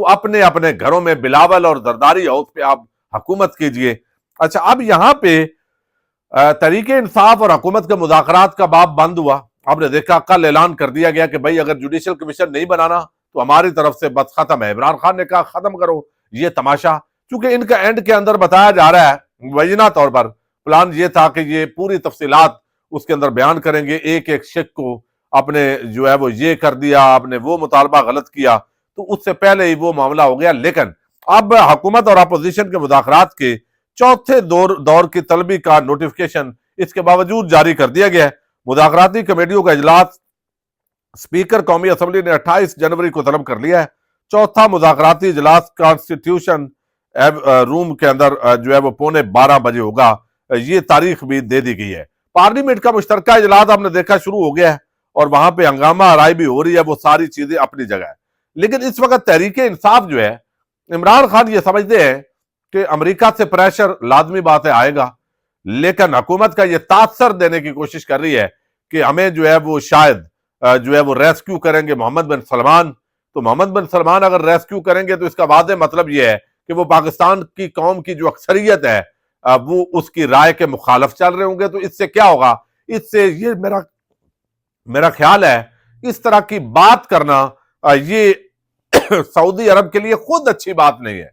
تو اپنے اپنے گھروں میں بلاول اور زرداری ہاؤس پہ آپ حکومت کیجئے۔ اچھا، اب یہاں پہ تحریک انصاف اور حکومت کے مذاکرات کا باب بند ہوا۔ آپ نے دیکھا کل اعلان کر دیا گیا کہ بھائی اگر جوڈیشل کمیشن نہیں بنانا تو ہماری طرف سے بس ختم ہے۔ عمران خان نے کہا ختم کرو یہ تماشا، کیونکہ ان کا اینڈ کے اندر بتایا جا رہا ہے مبینہ طور پر پلان یہ تھا کہ یہ پوری تفصیلات اس کے اندر بیان کریں گے، ایک ایک شک کو اپنے جو ہے وہ یہ کر دیا، آپ نے وہ مطالبہ غلط کیا، تو اس سے پہلے ہی وہ معاملہ ہو گیا۔ لیکن اب حکومت اور اپوزیشن کے مذاکرات کے چوتھے دور کی طلبی کا نوٹیفکیشن اس کے باوجود جاری کر دیا گیا ہے۔ مذاکراتی کمیٹیوں کا اجلاس اسپیکر قومی اسمبلی نے 28 جنوری کو طلب کر لیا ہے۔ چوتھا مذاکراتی اجلاس کانسٹیٹیوشن روم کے اندر جو ہے وہ 11:15 بجے ہوگا، یہ تاریخ بھی دے دی گئی ہے۔ پارلیمنٹ کا مشترکہ اجلاس آپ نے دیکھا شروع ہو گیا ہے اور وہاں پہ ہنگامہ آرائی بھی ہو رہی ہے، وہ ساری چیزیں اپنی جگہ ہے۔ لیکن اس وقت تحریک انصاف جو ہے، عمران خان یہ سمجھتے ہیں کہ امریکہ سے پریشر لازمی بات ہے آئے گا، لیکن حکومت کا یہ تاثر دینے کی کوشش کر رہی ہے کہ ہمیں جو ہے وہ شاید جو ہے وہ ریسکیو کریں گے محمد بن سلمان۔ تو محمد بن سلمان اگر ریسکیو کریں گے تو اس کا واضح مطلب یہ ہے کہ وہ پاکستان کی قوم کی جو اکثریت ہے وہ اس کی رائے کے مخالف چل رہے ہوں گے۔ تو اس سے کیا ہوگا؟ اس سے یہ میرا خیال ہے اس طرح کی بات کرنا یہ سعودی عرب کے لیے خود اچھی بات نہیں ہے۔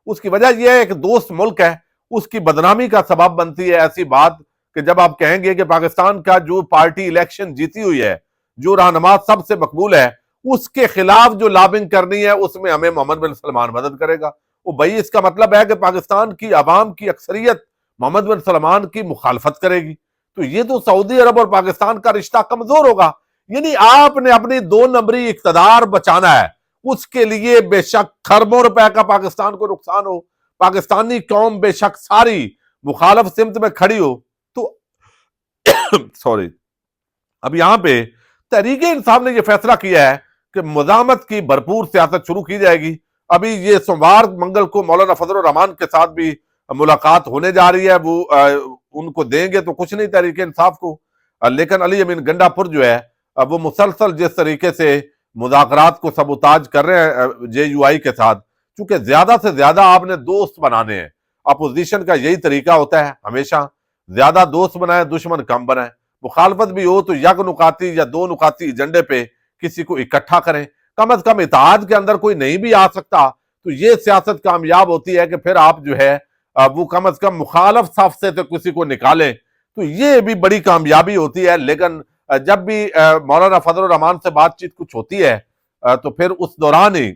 اس کی وجہ یہ ہے کہ دوست ملک ہے، اس کی بدنامی کا سبب بنتی ہے ایسی بات کہ جب آپ کہیں گے کہ پاکستان کا جو پارٹی الیکشن جیتی ہوئی ہے، جو رہنما سب سے مقبول ہے، اس کے خلاف جو لابنگ کرنی ہے اس میں ہمیں محمد بن سلمان مدد کرے گا۔ وہ بھائی اس کا مطلب ہے کہ پاکستان کی عوام کی اکثریت محمد بن سلمان کی مخالفت کرے گی، تو یہ تو سعودی عرب اور پاکستان کا رشتہ کمزور ہوگا۔ یعنی آپ نے اپنی 2 نمبری اقتدار بچانا ہے، اس کے لیے بے شک خربوں روپے کا پاکستان کو نقصان ہو، پاکستانی قوم بے شک ساری مخالف سمت میں کھڑی ہو، تو سوری اب یہاں پہ تحریک انصاف نے یہ فیصلہ کیا ہے کہ مزاحمت کی بھرپور سیاست شروع کی جائے گی۔ ابھی یہ سوموار منگل کو مولانا فضل الرحمان کے ساتھ بھی ملاقات ہونے جا رہی ہے، وہ ان کو دیں گے تو کچھ نہیں تحریک انصاف کو، لیکن علی امین گنڈا پور جو ہے وہ مسلسل جس طریقے سے مذاکرات کو سبوتاج کر رہے ہیں جے یو آئی کے ساتھ، چونکہ زیادہ سے زیادہ آپ نے دوست بنانے ہیں، اپوزیشن کا یہی طریقہ ہوتا ہے ہمیشہ، زیادہ دوست بنائیں دشمن کم بنائیں، مخالفت بھی ہو تو یک نکاتی یا 2 نکاتی ایجنڈے پہ کسی کو اکٹھا کریں، کم از کم اتحاد کے اندر کوئی نہیں بھی آ سکتا تو یہ سیاست کامیاب ہوتی ہے کہ پھر آپ جو ہے وہ کم از کم مخالف صف سے تو کسی کو نکالیں، تو یہ بھی بڑی کامیابی ہوتی ہے۔ لیکن جب بھی مولانا فضل الرحمان سے بات چیت کچھ ہوتی ہے تو پھر اس دوران ہی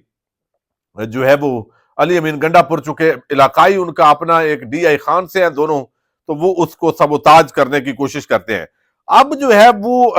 جو ہے وہ علی امین گنڈا پور، چونکہ علاقائی ان کا اپنا ایک ڈی آئی خان سے ہیں دونوں، تو وہ اس کو سبوتاج کرنے کی کوشش کرتے ہیں۔ اب جو ہے وہ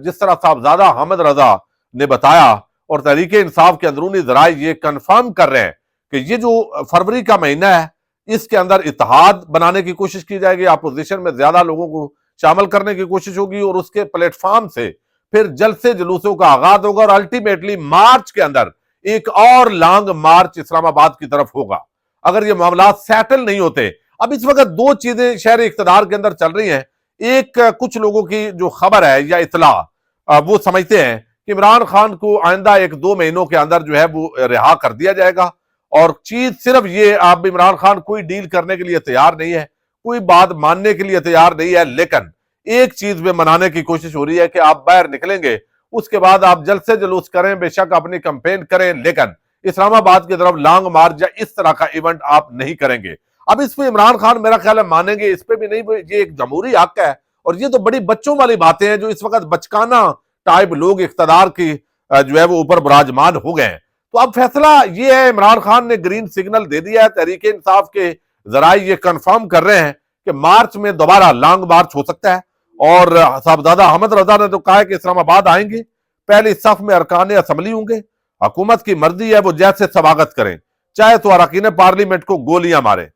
جس طرح صاحبزادہ حامد رضا نے بتایا اور تحریک انصاف کے اندرونی ذرائع یہ کنفرم کر رہے ہیں کہ یہ جو فروری کا مہینہ ہے اس کے اندر اتحاد بنانے کی کوشش کی جائے گی، اپوزیشن میں زیادہ لوگوں کو شامل کرنے کی کوشش ہوگی اور اس کے پلیٹ فارم سے پھر جلسے جلوسوں کا آغاز ہوگا اور الٹیمیٹلی مارچ کے اندر ایک اور لانگ مارچ اسلام آباد کی طرف ہوگا اگر یہ معاملات سیٹل نہیں ہوتے۔ اب اس وقت 2 چیزیں شہر اقتدار کے اندر چل رہی ہیں۔ ایک کچھ لوگوں کی جو خبر ہے یا اطلاع وہ سمجھتے ہیں کہ عمران خان کو آئندہ 1-2 مہینوں کے اندر جو ہے وہ رہا کر دیا جائے گا، اور چیز صرف یہ اب عمران خان کوئی ڈیل کرنے کے لیے تیار نہیں ہے، کوئی بات ماننے کے لیے تیار نہیں ہے، لیکن ایک چیز میں منانے کی کوشش ہو رہی ہے کہ آپ باہر نکلیں گے، اس کے بعد آپ جلسے جلوس کریں، بے شک اپنی کمپین کریں، لیکن اسلام آباد کی طرف لانگ مارچ یا اس طرح کا ایونٹ آپ نہیں کریں گے۔ اب اس پہ عمران خان میرا خیال ہے مانیں گے، اس پہ بھی نہیں، یہ ایک جمہوری حق ہے اور یہ تو بڑی بچوں والی باتیں ہیں جو اس وقت بچکانہ ٹائپ لوگ اقتدار کی جو ہے وہ اوپر براجمان ہو گئے ہیں۔ تو اب فیصلہ یہ ہے، عمران خان نے گرین سگنل دے دیا ہے، تحریک انصاف کے ذرائع یہ کنفرم کر رہے ہیں کہ مارچ میں دوبارہ لانگ مارچ ہو سکتا ہے، اور صاحبزادہ حامد رضا نے تو کہا ہے کہ اسلام آباد آئیں گے، پہلی صف میں ارکان اسمبلی ہوں گے، حکومت کی مرضی ہے وہ جیسے سواگت کریں، چاہے تو اراکین پارلیمنٹ کو گولیاں مارے۔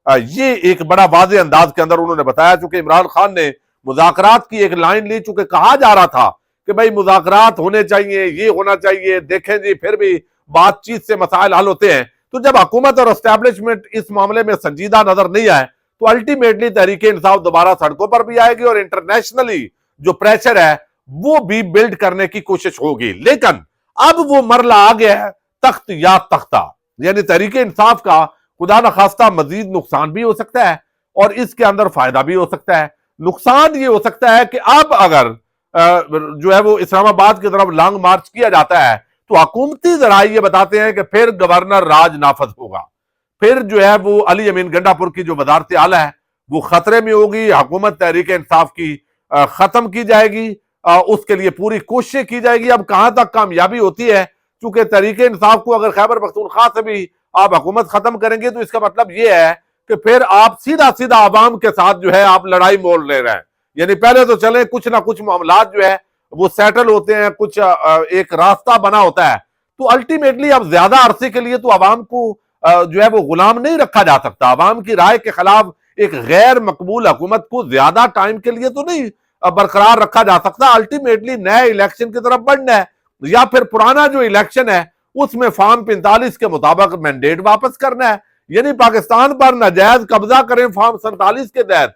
یہ ایک بڑا واضح انداز کے اندر انہوں نے بتایا، چونکہ عمران خان نے مذاکرات کی ایک لائن لی، چونکہ کہا جا رہا تھا کہ بھائی مذاکرات ہونے چاہیے، یہ ہونا چاہیے، دیکھیں جی پھر بھی بات چیت سے مسائل حل ہوتے ہیں۔ تو جب حکومت اور اسٹیبلشمنٹ اس معاملے میں سنجیدہ نظر نہیں آئے تو الٹیمیٹلی تحریک انصاف دوبارہ سڑکوں پر بھی آئے گی اور انٹرنیشنلی جو پریشر ہے وہ بھی بلڈ کرنے کی کوشش ہوگی۔ لیکن اب وہ مرحلہ آ گیا ہے تخت یا تختہ، یعنی تحریک انصاف کا خدا نخواستہ مزید نقصان بھی ہو سکتا ہے اور اس کے اندر فائدہ بھی ہو سکتا ہے۔ نقصان یہ ہو سکتا ہے کہ اب اگر جو ہے وہ اسلام آباد کی طرف لانگ مارچ کیا جاتا ہے تو حکومتی ذرائع یہ بتاتے ہیں کہ پھر گورنر راج نافذ ہوگا، پھر جو ہے وہ علی امین گنڈا پور کی جو وزارت اعلیٰ ہے وہ خطرے میں ہوگی، حکومت تحریک انصاف کی ختم کی جائے گی، اس کے لیے پوری کوششیں کی جائے گی۔ اب کہاں تک کامیابی ہوتی ہے، چونکہ تحریک انصاف کو اگر خیبر پختونخوا سے بھی آپ حکومت ختم کریں گے تو اس کا مطلب یہ ہے کہ پھر آپ سیدھا عوام کے ساتھ جو ہے آپ لڑائی مول لے رہے ہیں۔ یعنی پہلے تو چلیں کچھ نہ کچھ معاملات جو ہے وہ سیٹل ہوتے ہیں، کچھ ایک راستہ بنا ہوتا ہے، تو الٹیمیٹلی اب زیادہ عرصے کے لیے تو عوام کو جو ہے وہ غلام نہیں رکھا جا سکتا۔ عوام کی رائے کے خلاف ایک غیر مقبول حکومت کو زیادہ ٹائم کے لیے تو نہیں برقرار رکھا جا سکتا۔ الٹیمیٹلی نئے الیکشن کی طرف بڑھنا ہے، یا پھر پرانا جو الیکشن ہے اس میں فارم 45 کے مطابق مینڈیٹ واپس کرنا ہے، یعنی پاکستان پر ناجائز قبضہ کریں فارم 47 کے تحت،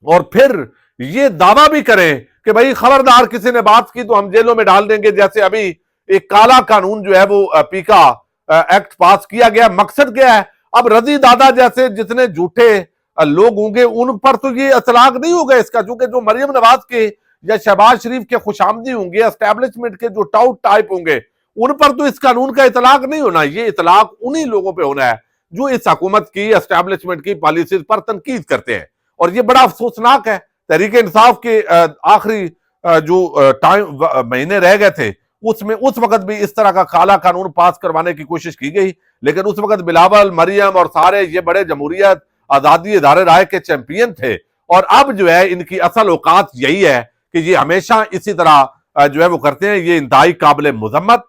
اور پھر یہ دعویٰ بھی کریں کہ بھائی خبردار کسی نے بات کی تو ہم جیلوں میں ڈال دیں گے، جیسے ابھی ایک کالا قانون جو ہے وہ پیکا ایکٹ پاس کیا گیا۔ مقصد کیا ہے، اب رضی دادا جیسے جتنے جھوٹے لوگ ہوں گے ان پر تو یہ اطلاق نہیں ہوگا اس کا، چونکہ جو مریم نواز کے یا شہباز شریف کے خوش آمدی ہوں گے، اسٹیبلشمنٹ کے جو ٹاؤٹ ٹائپ ہوں گے، ان پر تو اس قانون کا اطلاق نہیں ہونا۔ یہ اطلاق انہی لوگوں پہ ہونا ہے جو اس حکومت کی اسٹیبلشمنٹ کی پالیسیز پر تنقید کرتے ہیں، اور یہ بڑا افسوسناک ہے۔ تحریک انصاف کے آخری جو مہینے رہ گئے تھے اس میں اس وقت بھی اس طرح کا کالا قانون پاس کروانے کی کوشش کی گئی، لیکن اس وقت بلاول، مریم اور سارے یہ بڑے جمہوریت آزادی ادارے رائے کے چیمپئن تھے، اور اب جو ہے ان کی اصل اوقات یہی ہے کہ یہ ہمیشہ اسی طرح جو ہے وہ کرتے ہیں۔ یہ انتہائی قابل مذمت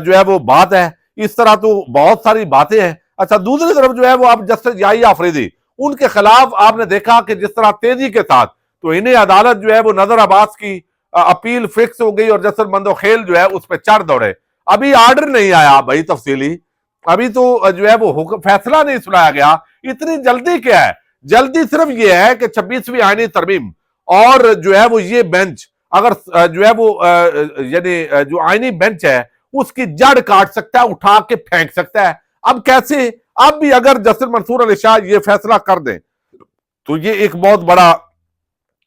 جو ہے وہ بات ہے۔ اس طرح تو بہت ساری باتیں ہیں۔ اچھا، دوسری طرف جو ہے وہ اب جسٹس یحییٰ آفریدی، ان کے خلاف آپ نے دیکھا کہ جس طرح تیزی کے ساتھ تو انہیں عدالت جو ہے وہ نظر عباس کی اپیل فکس ہو گئی، اور جسٹس مندوخیل جو ہے اس پہ چڑھ دوڑے۔ ابھی آرڈر نہیں آیا بھائی تفصیلی، ابھی تو جو ہے وہ فیصلہ نہیں سنایا گیا۔ اتنی جلدی کیا ہے؟ جلدی صرف یہ ہے کہ 26ویں آئینی ترمیم اور جو ہے وہ یہ بینچ اگر جو ہے وہ یعنی جو آئینی بینچ ہے اس کی جڑ کاٹ سکتا ہے، اٹھا کے پھینک سکتا ہے۔ اب کیسے؟ اب بھی اگر جسٹس منصور علی شاہ یہ فیصلہ کر دیں تو یہ ایک بہت بڑا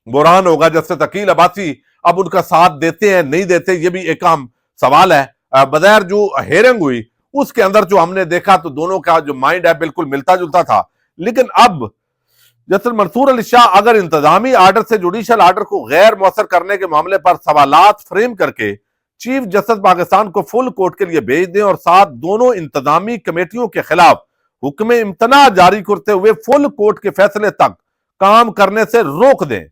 بحران ہوگا۔ جسٹس عقیل عباسی اب ان کا ساتھ دیتے ہیں نہیں دیتے، یہ بھی ایک اہم سوال ہے۔ بظاہر جو ہیرنگ ہوئی اس کے اندر جو ہم نے دیکھا تو دونوں کا جو مائنڈ ہے بالکل ملتا جلتا تھا، لیکن اب جسٹس منصور علی شاہ اگر انتظامی آرڈر سے جوڈیشل آرڈر کو غیر مؤثر کرنے کے معاملے پر سوالات فریم کر کے چیف جسٹس پاکستان کو فل کورٹ کے لیے بھیج دیں، اور ساتھ دونوں انتظامی کمیٹیوں کے خلاف حکم امتناع جاری کرتے ہوئے فل کورٹ کے فیصلے تک کام کرنے سے روک دیں،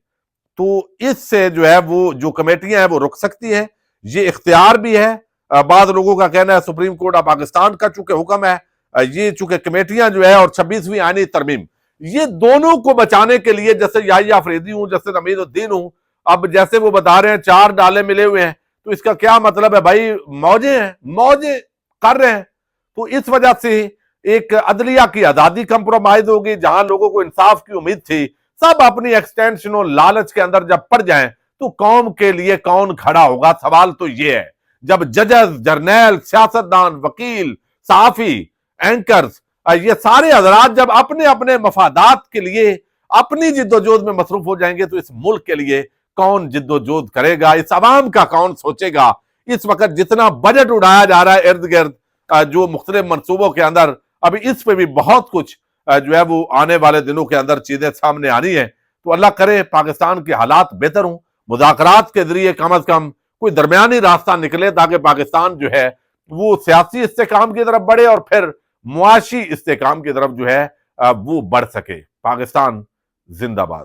تو اس سے جو ہے وہ جو کمیٹیاں ہیں وہ رک سکتی ہیں۔ یہ اختیار بھی ہے۔ بعض لوگوں کا کہنا ہے سپریم کورٹ آف پاکستان کا چونکہ حکم ہے، یہ چونکہ کمیٹیاں جو ہے اور 26ویں آئینی ترمیم، یہ دونوں کو بچانے کے لیے جیسے یحییٰ آفریدی ہوں، جیسے امین الدین ہوں، اب جیسے وہ بتا رہے ہیں 4 ڈالے ملے ہوئے ہیں، تو اس کا کیا مطلب ہے بھائی؟ موجیں ہیں، موجیں کر رہے ہیں۔ تو اس وجہ سے ایک عدلیہ کی آزادی کمپرومائز ہوگی، جہاں لوگوں کو انصاف کی امید تھی، سب اپنی ایکسٹینشن اور لالچ کے اندر جب پڑ جائیں تو قوم کے لیے کون کھڑا ہوگا؟ سوال تو یہ ہے۔ جب ججز، جرنیل، سیاستدان، وکیل، صحافی، اینکرز، یہ سارے حضرات جب اپنے اپنے مفادات کے لیے اپنی جد و جہد میں مصروف ہو جائیں گے تو اس ملک کے لیے کون جد و جہد کرے گا؟ اس عوام کا کون سوچے گا؟ اس وقت جتنا بجٹ اڑایا جا رہا ہے ارد گرد جو مختلف منصوبوں کے اندر، ابھی اس پہ بھی بہت کچھ جو ہے وہ آنے والے دنوں کے اندر چیزیں سامنے آنی ہیں۔ تو اللہ کرے پاکستان کے حالات بہتر ہوں، مذاکرات کے ذریعے کم از کم کوئی درمیانی راستہ نکلے تاکہ پاکستان جو ہے وہ سیاسی استحکام کی طرف بڑھے اور پھر معاشی استحکام کی طرف جو ہے وہ بڑھ سکے۔ پاکستان زندہ باد۔